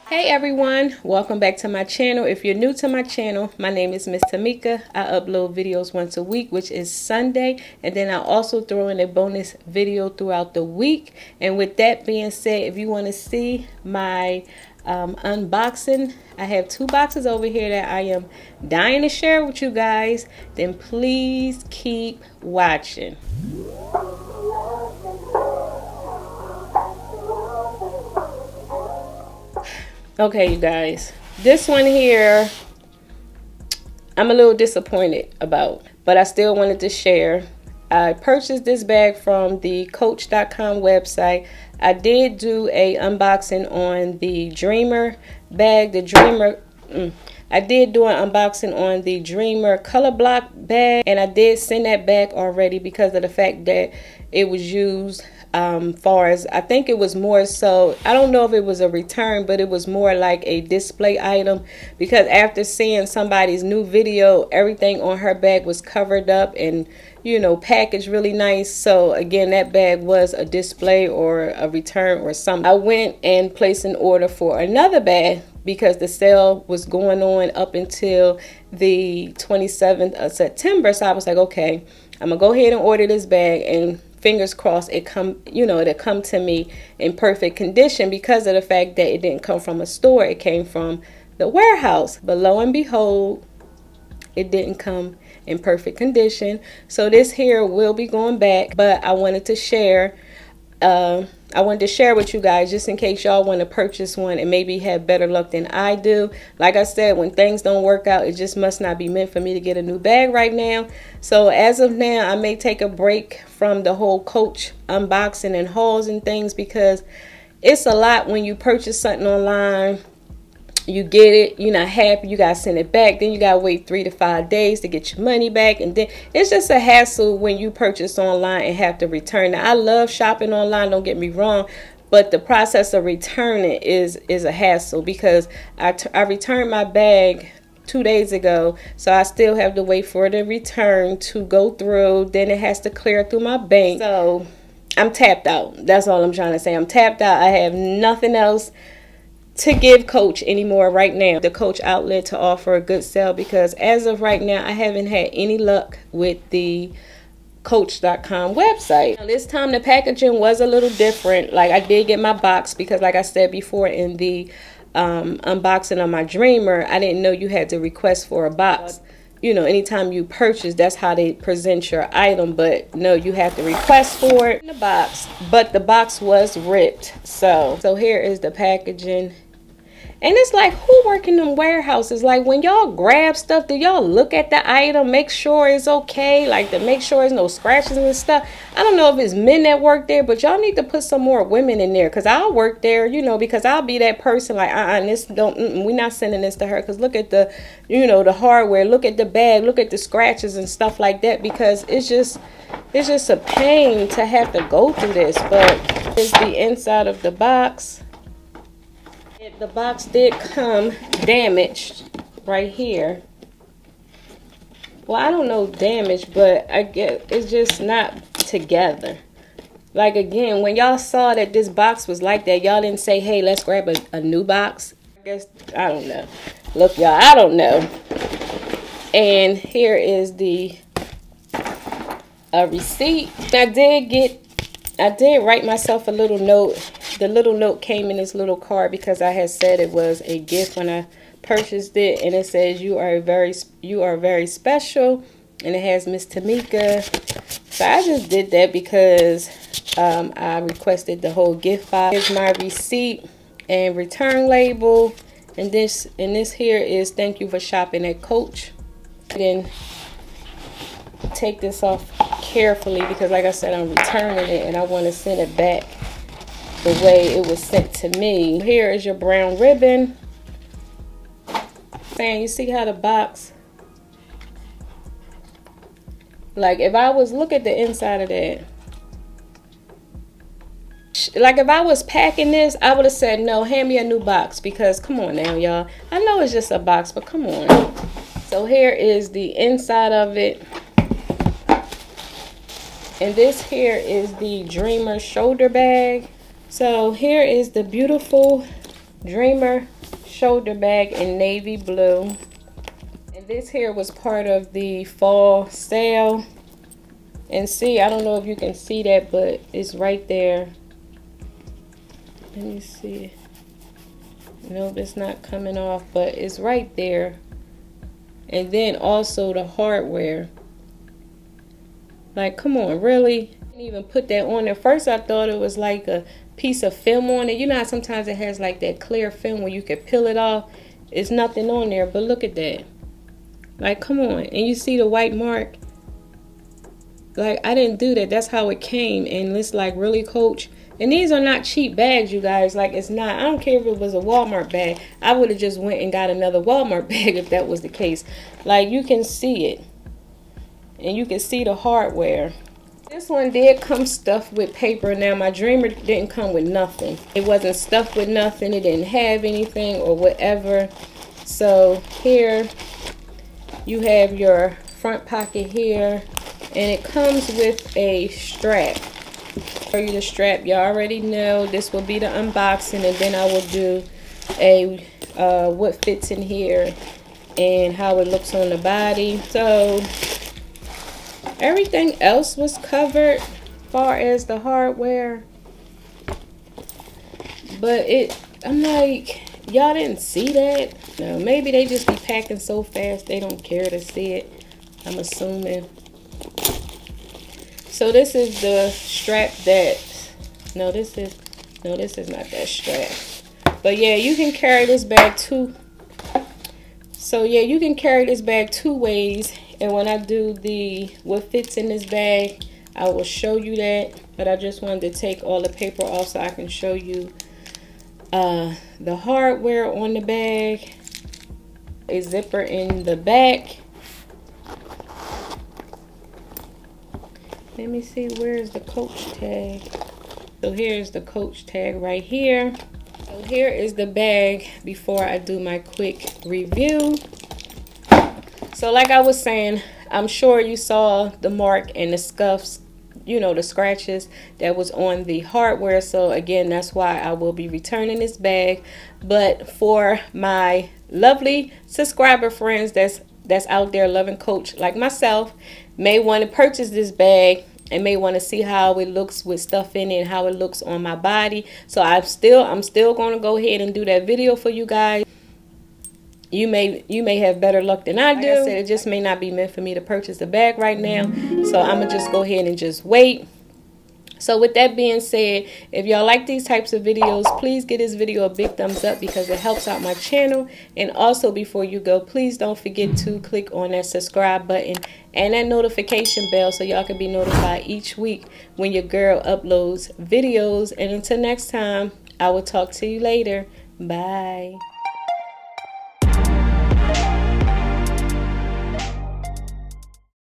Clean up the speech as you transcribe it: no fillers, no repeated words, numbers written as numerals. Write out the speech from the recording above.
Hey everyone, welcome back to my channel. If you're new to my channel, my name is Miss Tamika. I upload videos once a week, which is Sunday, and then I also throw in a bonus video throughout the week. And with that being said, if you want to see my unboxing, I have two boxes over here that I am dying to share with you guys. Then please keep watching. Okay, you guys, this one here, I'm a little disappointed about, but I still wanted to share. I purchased this bag from the Coach.com website. I did do a unboxing on the Dreamer bag, I did do an unboxing on the Dreamer color block bag, and I did send that back already because of the fact that it was used. Far as I think it was more so, I don't know if it was a return, but it was more like a display item, because after seeing somebody's new video, everything on her bag was covered up and, you know, packaged really nice. So again, that bag was a display or a return or something. I went and placed an order for another bag because the sale was going on up until the 27th of September. So I was like, okay, I'm gonna go ahead and order this bag, and fingers crossed it'll come to me in perfect condition, because of the fact that it didn't come from a store, it came from the warehouse. But lo and behold, it didn't come in perfect condition. So this here will be going back, but I wanted to share with you guys, just in case y'all want to purchase one and maybe have better luck than I do. Like I said, when things don't work out, it just must not be meant for me to get a new bag right now. So as of now, I may take a break from the whole Coach unboxing and hauls and things, because it's a lot when you purchase something online. You get it, you're not happy, you gotta send it back, then you gotta wait 3 to 5 days to get your money back, and then it's just a hassle when you purchase online and have to return. Now, I love shopping online, don't get me wrong, but the process of returning is a hassle, because I returned my bag 2 days ago, so I still have to wait for the return to go through, then it has to clear through my bank. So I'm tapped out. That's all I'm trying to say. I'm tapped out. I have nothing else to give Coach anymore right now, the Coach outlet, to offer a good sale, because as of right now, I haven't had any luck with the Coach.com website. Now, this time the packaging was a little different. Like, I did get my box, because like I said before in the unboxing of my Dreamer, I didn't know you had to request for a box. You know, anytime you purchase, that's how they present your item, but no, you have to request for it in the box. But the box was ripped. So here is the packaging. And it's like, who work in them warehouses? Like, when y'all grab stuff, do y'all look at the item, make sure it's okay, like to make sure there's no scratches and stuff? I don't know if it's men that work there, but y'all need to put some more women in there, because I'll work there, you know, because I'll be that person like, we're not sending this to her, because look at the, you know, the hardware, look at the bag, look at the scratches and stuff like that, because it's just a pain to have to go through this. But here's the inside of the box. The box did come damaged right here. Well, I don't know damaged, but I guess it's just not together. Like, again, when y'all saw that this box was like that, y'all didn't say, hey, let's grab a new box. I guess, I don't know. Look, y'all, I don't know. And here is the receipt. I did write myself a little note. The little note came in this little card, because I had said it was a gift when I purchased it, and it says you are very special, and it has Miss Tamika. So I just did that because I requested the whole gift box. Here's my receipt and return label, and this here is thank you for shopping at Coach. Then take this off carefully, because like I said, I'm returning it and I want to send it back the way it was sent to me. Here is your brown ribbon. And you see how the box, like, if I was, look at the inside of that. Like, if I was packing this, I would have said, no, hand me a new box, because come on now, y'all. I know it's just a box, but come on. So here is the inside of it. And this here is the Dreamer shoulder bag. So here is the beautiful Dreamer shoulder bag in navy blue. And this here was part of the fall sale. And see, I don't know if you can see that, but it's right there. Let me see. Nope, it's not coming off, but it's right there. And then also the hardware. Like, come on, really? I didn't even put that on there. First, I thought it was like a piece of film on it. You know how sometimes it has like that clear film where you could peel it off? It's nothing on there, but look at that. Like, come on. And you see the white mark? Like, I didn't do that. That's how it came. And it's like really Coach. And these are not cheap bags, you guys. Like, it's not. I don't care if it was a Walmart bag. I would have just went and got another Walmart bag if that was the case. Like, you can see it. And you can see the hardware. This one did come stuffed with paper. Now, my Dreamer didn't come with nothing. It wasn't stuffed with nothing. It didn't have anything or whatever. So, here you have your front pocket here. And it comes with a strap. Show you the strap. You already know this will be the unboxing, and then I will do a what fits in here and how it looks on the body. So everything else was covered as far as the hardware, but I'm like, y'all didn't see that? No, maybe they just be packing so fast they don't care to see it, I'm assuming. So this is the strap that, no, this is not that strap. But yeah, you can carry this bag two. So yeah, you can carry this bag two ways. And when I do the what fits in this bag, I will show you that. But I just wanted to take all the paper off so I can show you the hardware on the bag. A zipper in the back. Let me see, where's the Coach tag? So here's the Coach tag right here. So here is the bag before I do my quick review. So like I was saying, I'm sure you saw the mark and the scuffs, you know, the scratches that was on the hardware. So again, that's why I will be returning this bag. But for my lovely subscriber friends that's out there loving Coach like myself, may want to purchase this bag and may want to see how it looks with stuff in it and how it looks on my body. So I'm still going to go ahead and do that video for you guys. You may have better luck than I do. Like I said, it just may not be meant for me to purchase the bag right now. So I'm going to just go ahead and just wait. So with that being said, if y'all like these types of videos, please give this video a big thumbs up because it helps out my channel. And also before you go, please don't forget to click on that subscribe button and that notification bell so y'all can be notified each week when your girl uploads videos. And until next time, I will talk to you later. Bye.